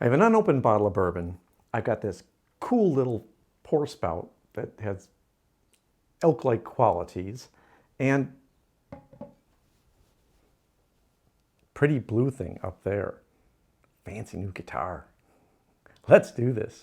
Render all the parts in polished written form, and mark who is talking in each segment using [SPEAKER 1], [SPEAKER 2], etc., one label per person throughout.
[SPEAKER 1] I have an unopened bottle of bourbon. I've got this cool little pour spout that has elk-like qualities and pretty blue thing up there. Fancy new guitar. Let's do this.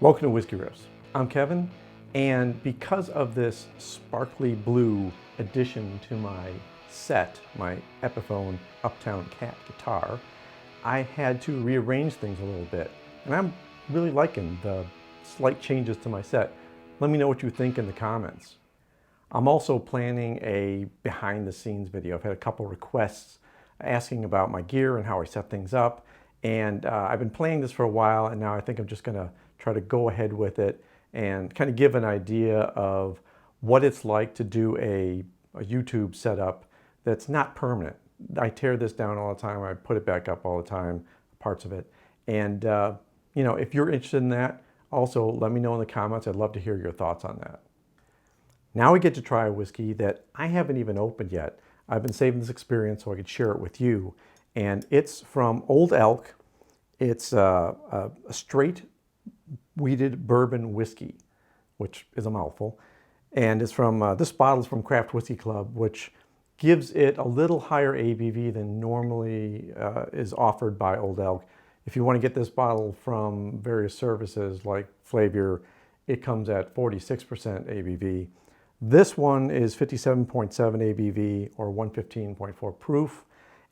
[SPEAKER 1] Welcome to Whisky Riffs. I'm Kevin, and because of this sparkly blue addition to my set, my Epiphone UpTown Kat guitar, I had to rearrange things a little bit. And I'm really liking the slight changes to my set. Let me know what you think in the comments. I'm also planning a behind the scenes video. I've had a couple requests asking about my gear and how I set things up. And I've been planning this for a while, and now I think I'm just gonna try to go ahead with it and kind of give an idea of what it's like to do a YouTube setup that's not permanent. I tear this down all the time. I put it back up all the time, parts of it. And you know, if you're interested in that, also let me know in the comments. I'd love to hear your thoughts on that. Now we get to try a whiskey that I haven't even opened yet. I've been saving this experience so I could share it with you. And it's from Old Elk. It's a straight wheated bourbon whiskey, which is a mouthful. And it's from, this bottle is from Craft Whisky Club, which gives it a little higher ABV than normally is offered by Old Elk. If you want to get this bottle from various services like Flavor, it comes at 46% ABV. This one is 57.7 ABV or 115.4 proof,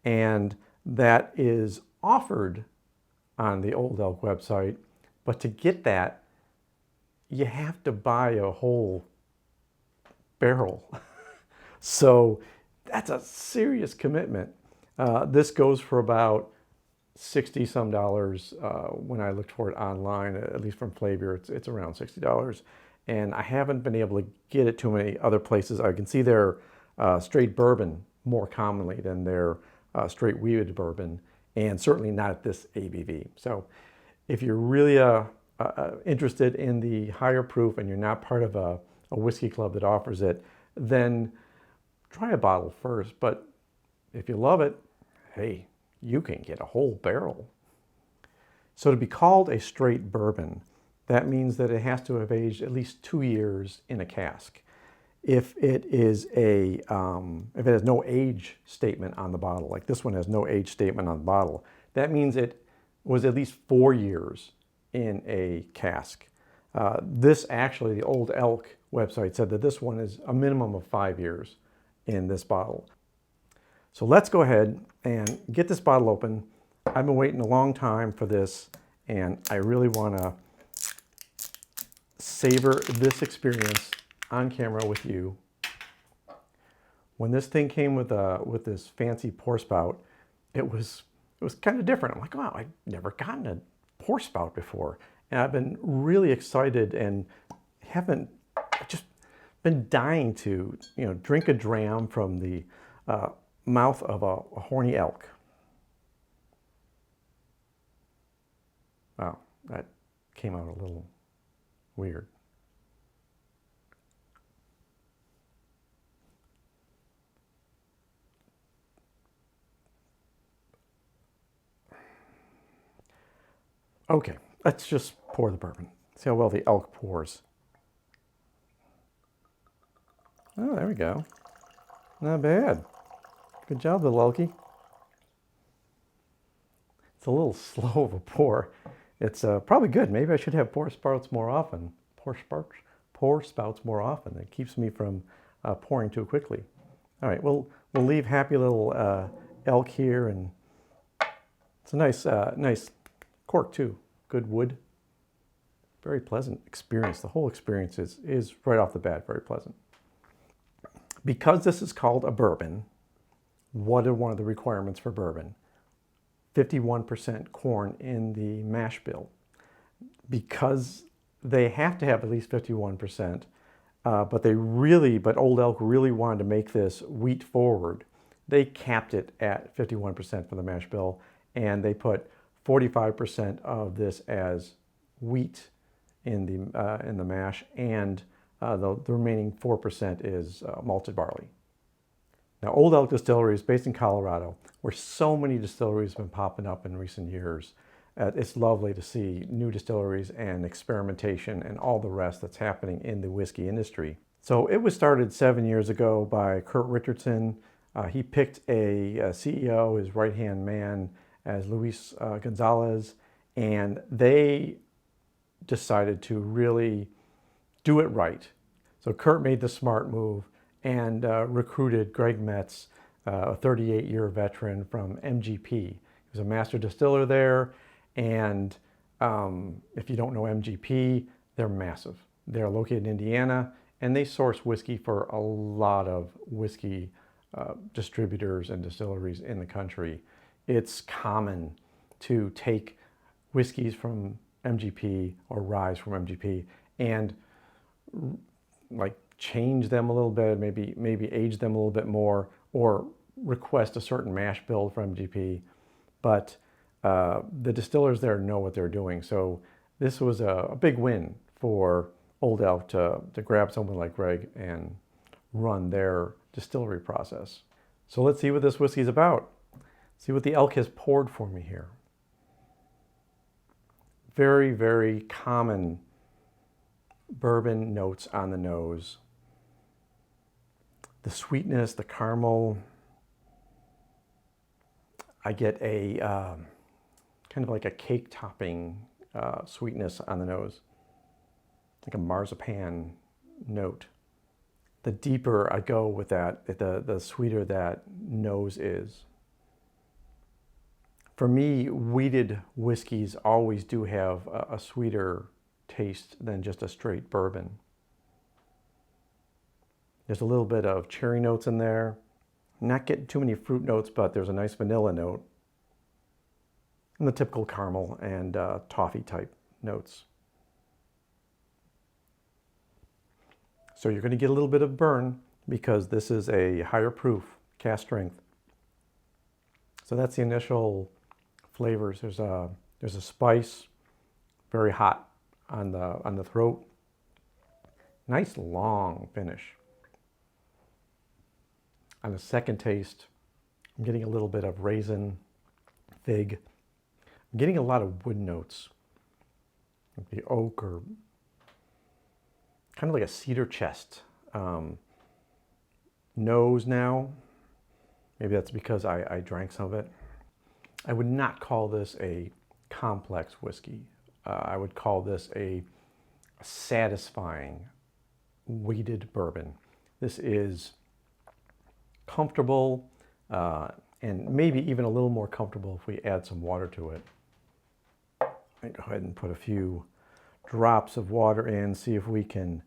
[SPEAKER 1] and that is offered on the Old Elk website. But to get that, you have to buy a whole barrel. So that's a serious commitment. This goes for about $60 some. When I looked for it online, at least from Flavor, it's around $60. And I haven't been able to get it too many other places. I can see their straight bourbon more commonly than their straight wheated bourbon, and certainly not at this ABV. So if you're really interested in the higher proof and you're not part of a whiskey club that offers it, then try a bottle first. But if you love it, hey, you can get a whole barrel. So to be called a straight bourbon, that means that it has to have aged at least 2 years in a cask. If it is if it has no age statement on the bottle, like this one has no age statement on the bottle, that means it was at least 4 years in a cask. This actually, the Old Elk website said that this one is a minimum of 5 years in this bottle. So let's go ahead and get this bottle open. I've been waiting a long time for this, and I really want to savor this experience on camera with you. When this thing came with this fancy pour spout, it was kind of different. I'm like, wow, I've never gotten a pour spout before. And I've been really excited and just been dying to, drink a dram from the mouth of a horny elk. Wow, that came out a little weird. Okay, let's just pour the bourbon. See how well the elk pours. Oh, there we go. Not bad. Good job, little elky. It's a little slow of a pour. It's probably good. Maybe I should have pour spouts more often. Pour spouts more often. It keeps me from pouring too quickly. All right, we'll leave happy little elk here, and it's a nice cork too. Good wood. Very pleasant experience. The whole experience is right off the bat very pleasant. Because this is called a bourbon, what are one of the requirements for bourbon? 51% corn in the mash bill. Because they have to have at least 51%, but Old Elk really wanted to make this wheat forward. They capped it at 51% for the mash bill, and they put 45% of this as wheat in the mash, and the remaining 4% is malted barley. Now, Old Elk Distillery is based in Colorado, where so many distilleries have been popping up in recent years. It's lovely to see new distilleries and experimentation and all the rest that's happening in the whiskey industry. So it was started 7 years ago by Kurt Richardson. He picked a CEO, his right-hand man, as Luis Gonzalez, and they decided to really do it right. So Kurt made the smart move and recruited Greg Metz, a 38-year veteran from MGP. He was a master distiller there, and if you don't know MGP, they're massive. They're located in Indiana, and they source whiskey for a lot of whiskey distributors and distilleries in the country. It's common to take whiskeys from MGP or rye from MGP and like change them a little bit, maybe age them a little bit more, or request a certain mash bill from MGP. But the distillers there know what they're doing. So this was a big win for Old Elk to grab someone like Greg and run their distillery process. So let's see what this whiskey is about. See what the Elk has poured for me here. Very, very common bourbon notes on the nose. The sweetness, the caramel. I get a kind of like a cake topping sweetness on the nose, like a marzipan note. The deeper I go with that, the sweeter that nose is. For me, wheated whiskeys always do have a sweeter taste than just a straight bourbon. There's a little bit of cherry notes in there. Not getting too many fruit notes, but there's a nice vanilla note. And the typical caramel and toffee type notes. So you're going to get a little bit of burn because this is a higher proof cask strength. So that's the initial flavors. There's a spice, very hot on the throat. Nice long finish. On the second taste, I'm getting a little bit of raisin, fig. I'm getting a lot of wood notes, like the oak or kind of like a cedar chest. Nose now, maybe that's because I drank some of it. I would not call this a complex whiskey. I would call this a satisfying wheated bourbon. This is comfortable and maybe even a little more comfortable if we add some water to it. I go ahead and put a few drops of water in, see if we can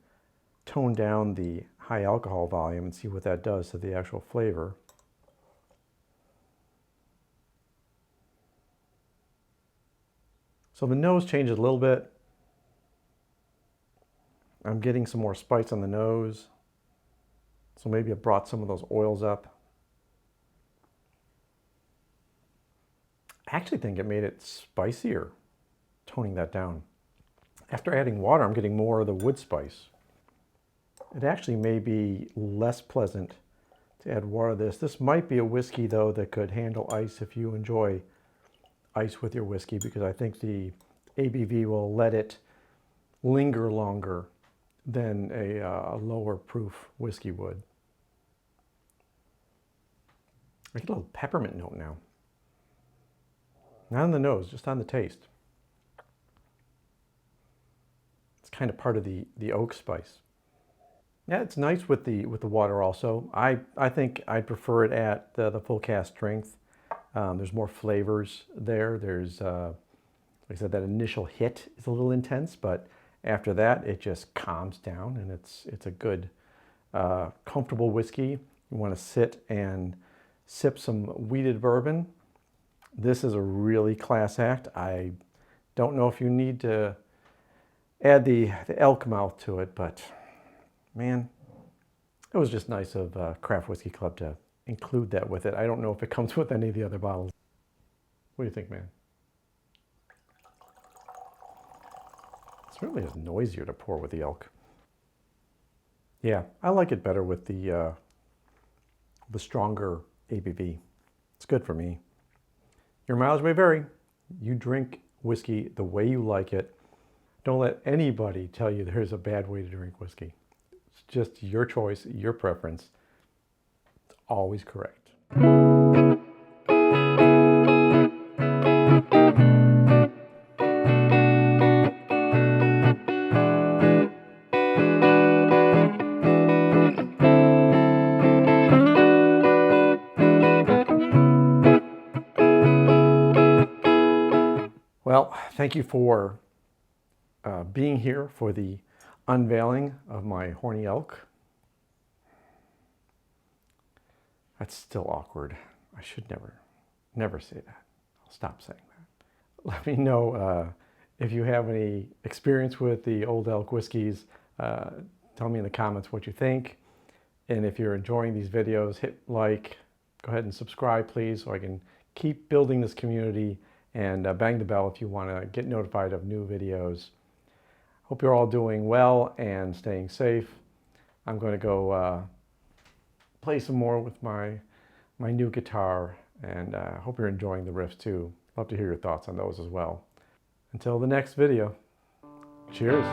[SPEAKER 1] tone down the high alcohol volume and see what that does to the actual flavor. So the nose changes a little bit. I'm getting some more spice on the nose. So maybe I brought some of those oils up. I actually think it made it spicier, toning that down. After adding water, I'm getting more of the wood spice. It actually may be less pleasant to add water to this. This might be a whiskey, though, that could handle ice if you enjoy ice with your whiskey, because I think the ABV will let it linger longer than a lower proof whiskey would. I get a little peppermint note now. Not on the nose, just on the taste. It's kind of part of the oak spice. Yeah, it's nice with the water also. I think I'd prefer it at the full cask strength. There's more flavors there. There's, like I said, that initial hit is a little intense, but after that, it just calms down, and it's a good comfortable whiskey, you want to sit and sip some wheated bourbon, this is a really class act. I don't know if you need to add the elk mouth to it, but man, it was just nice of Craft Whisky Club to include that with it. I don't know if it comes with any of the other bottles. What do you think, man? It certainly is noisier to pour with the elk. Yeah, I like it better with the stronger ABV. It's good for me. Your mileage may vary. You drink whiskey the way you like it. Don't let anybody tell you there's a bad way to drink whiskey. It's just your choice, your preference. It's always correct. Well, thank you for being here for the unveiling of my Horny Elk. That's still awkward. I should never say that. I'll stop saying that. Let me know if you have any experience with the Old Elk whiskeys. Tell me in the comments what you think. And if you're enjoying these videos, hit like, go ahead and subscribe, please, so I can keep building this community, and bang the bell if you want to get notified of new videos. Hope you're all doing well and staying safe. I'm going to go play some more with my new guitar, and hope you're enjoying the riffs too. Love to hear your thoughts on those as well. Until the next video, cheers.